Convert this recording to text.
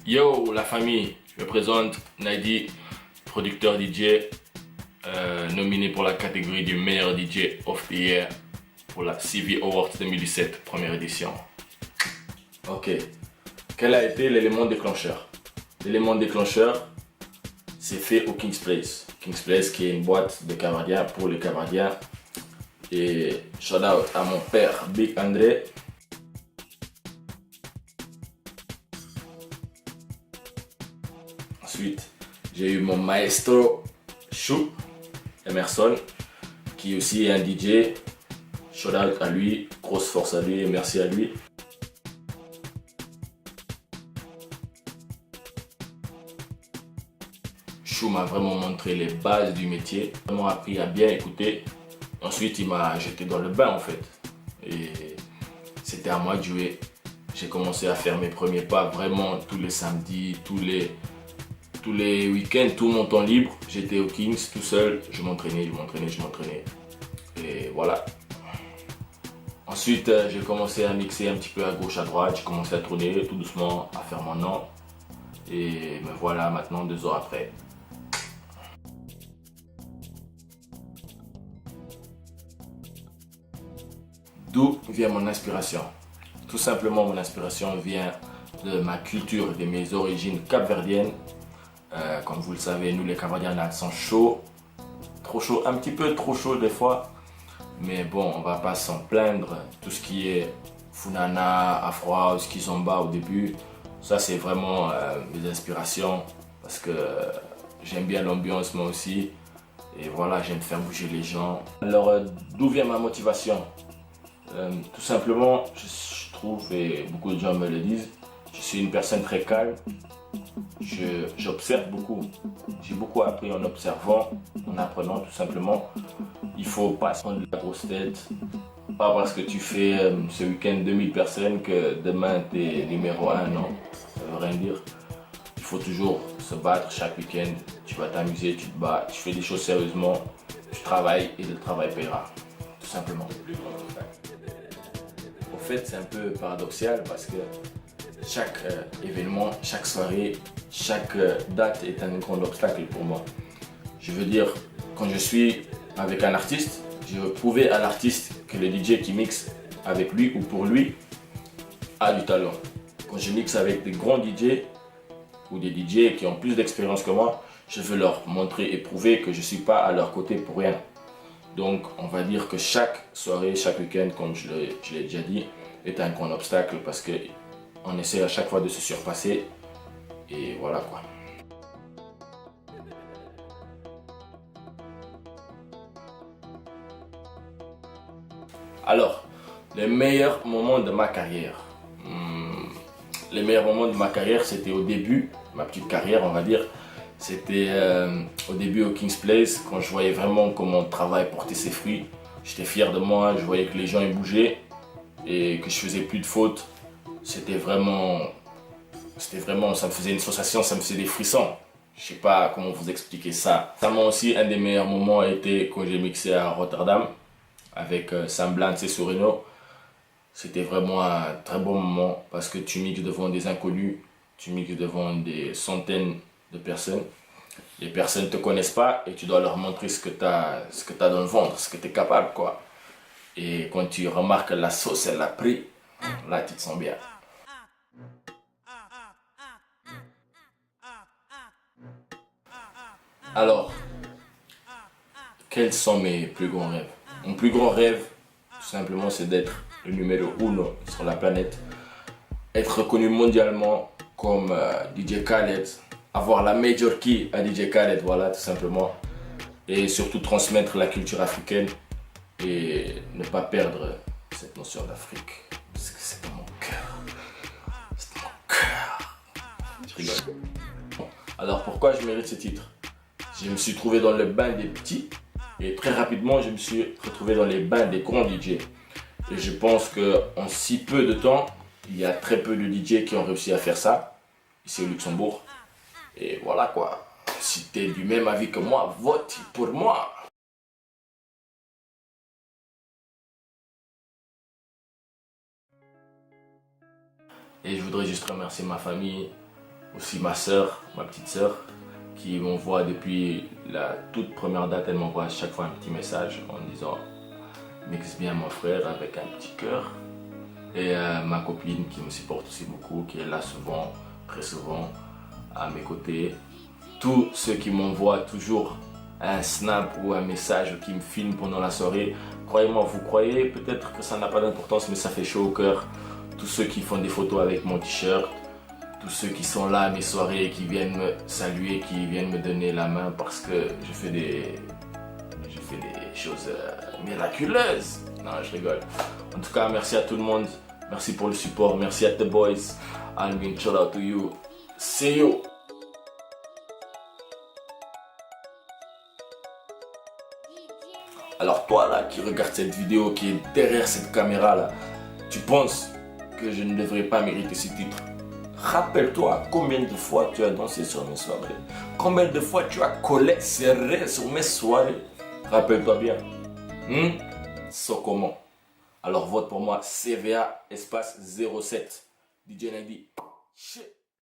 Yo la famille, je me présente Nadi, producteur DJ, nominé pour la catégorie du meilleur DJ of the Year pour la CV Awards 2017, première édition. Ok, quel a été l'élément déclencheur? L'élément déclencheur, c'est fait au King's Place. King's Place qui est une boîte de Camardiens pour les Camardiens. Et shout out à mon père Big André. Ensuite, j'ai eu mon maestro Chou Emerson, qui aussi est un DJ. Shout out à lui, grosse force à lui et merci à lui. Chou m'a vraiment montré les bases du métier, vraiment appris à bien écouter. Ensuite, il m'a jeté dans le bain en fait. Et c'était à moi de jouer. J'ai commencé à faire mes premiers pas vraiment tous les samedis, tous les week-ends, tout mon temps libre. J'étais au Kings tout seul, je m'entraînais. Et voilà. Ensuite, j'ai commencé à mixer un petit peu à gauche, à droite. J'ai commencé à tourner tout doucement, à faire mon nom. Et me voilà maintenant 2 ans après. D'où vient mon inspiration? Tout simplement, mon inspiration vient de ma culture, de mes origines capverdiennes. Comme vous le savez, nous les Capverdiens, on a le sang chaud. Trop chaud, un petit peu trop chaud des fois. Mais bon, on va pas s'en plaindre. Tout ce qui est Funana, Afro House, Kizomba au début, ça c'est vraiment mes inspirations. Parce que j'aime bien l'ambiance moi aussi. Et voilà, j'aime faire bouger les gens. Alors, d'où vient ma motivation? Tout simplement, je trouve, et beaucoup de gens me le disent, je suis une personne très calme. J'observe beaucoup. J'ai beaucoup appris en observant, en apprenant tout simplement. Il faut pas se prendre la grosse tête. Pas parce que tu fais ce week-end 2000 personnes que demain tu es numéro 1, non. Ça veut rien dire. Il faut toujours se battre chaque week-end. Tu vas t'amuser, tu te bats, tu fais des choses sérieusement. Tu travailles et le travail paiera. Tout simplement. En fait, c'est un peu paradoxal parce que chaque événement, chaque soirée, chaque date est un grand obstacle pour moi. Je veux dire, quand je suis avec un artiste, je veux prouver à l'artiste que le DJ qui mixe avec lui ou pour lui a du talent. Quand je mixe avec des grands DJ ou des DJ qui ont plus d'expérience que moi, je veux leur montrer et prouver que je ne suis pas à leur côté pour rien. Donc on va dire que chaque soirée, chaque week-end, comme je l'ai déjà dit, est un grand obstacle parce qu'on essaie à chaque fois de se surpasser et voilà quoi. Alors, les meilleurs moments de ma carrière. Les meilleurs moments de ma carrière, c'était au début, ma petite carrière on va dire. C'était au début au King's Place, quand je voyais vraiment comment mon travail portait ses fruits. J'étais fier de moi, je voyais que les gens ils bougeaient et que je faisais plus de fautes. C'était vraiment, ça me faisait une sensation, ça me faisait des frissons. Je sais pas comment vous expliquer ça. Vraiment aussi, un des meilleurs moments a été quand j'ai mixé à Rotterdam avec Sam Blanc et Sorino. C'était vraiment un très bon moment parce que tu mixes devant des inconnus, tu mixes devant des centaines de personnes. Les personnes ne te connaissent pas et tu dois leur montrer ce que tu as dans le ventre, ce que tu es capable quoi. Et quand tu remarques que la sauce elle a pris, là tu te sens bien. Alors, quels sont mes plus grands rêves? Mon plus grand rêve, tout simplement, c'est d'être le numéro 1 sur la planète. Être reconnu mondialement comme DJ Khaled. Avoir la major key à DJ Khaled, voilà, tout simplement. Et surtout transmettre la culture africaine et ne pas perdre cette notion d'Afrique. Parce que c'est dans mon cœur. C'est dans mon cœur. Je rigole. Alors pourquoi je mérite ce titre? Je me suis trouvé dans le bain des petits et très rapidement je me suis retrouvé dans les bains des grands DJ. Et je pense qu'en si peu de temps, il y a très peu de DJ qui ont réussi à faire ça ici au Luxembourg. Et voilà quoi. Si tu es du même avis que moi, vote pour moi. Et je voudrais juste remercier ma famille, Aussi ma soeur, ma petite soeur, qui m'envoie depuis la toute première date, elle m'envoie à chaque fois un petit message en disant mixe bien mon frère avec un petit cœur. Et ma copine qui me supporte aussi beaucoup, qui est là souvent, très souvent, à mes côtés. Tous ceux qui m'envoient toujours un snap ou un message ou qui me filment pendant la soirée, croyez-moi, vous croyez peut-être que ça n'a pas d'importance, mais ça fait chaud au cœur. Tous ceux qui font des photos avec mon t-shirt, tous ceux qui sont là à mes soirées, qui viennent me saluer, qui viennent me donner la main parce que je fais des choses miraculeuses. Non, je rigole. En tout cas, merci à tout le monde. Merci pour le support. Merci à The Boys. I'm going shout out to you. See you. Alors toi là qui regarde cette vidéo, qui est derrière cette caméra là, tu penses que je ne devrais pas mériter ce titre? Rappelle-toi combien de fois tu as dansé sur mes soirées. Combien de fois tu as collé serré sur mes soirées. Rappelle-toi bien. So comment? Alors vote pour moi CVA espace 07. DJ Nadi. Shit.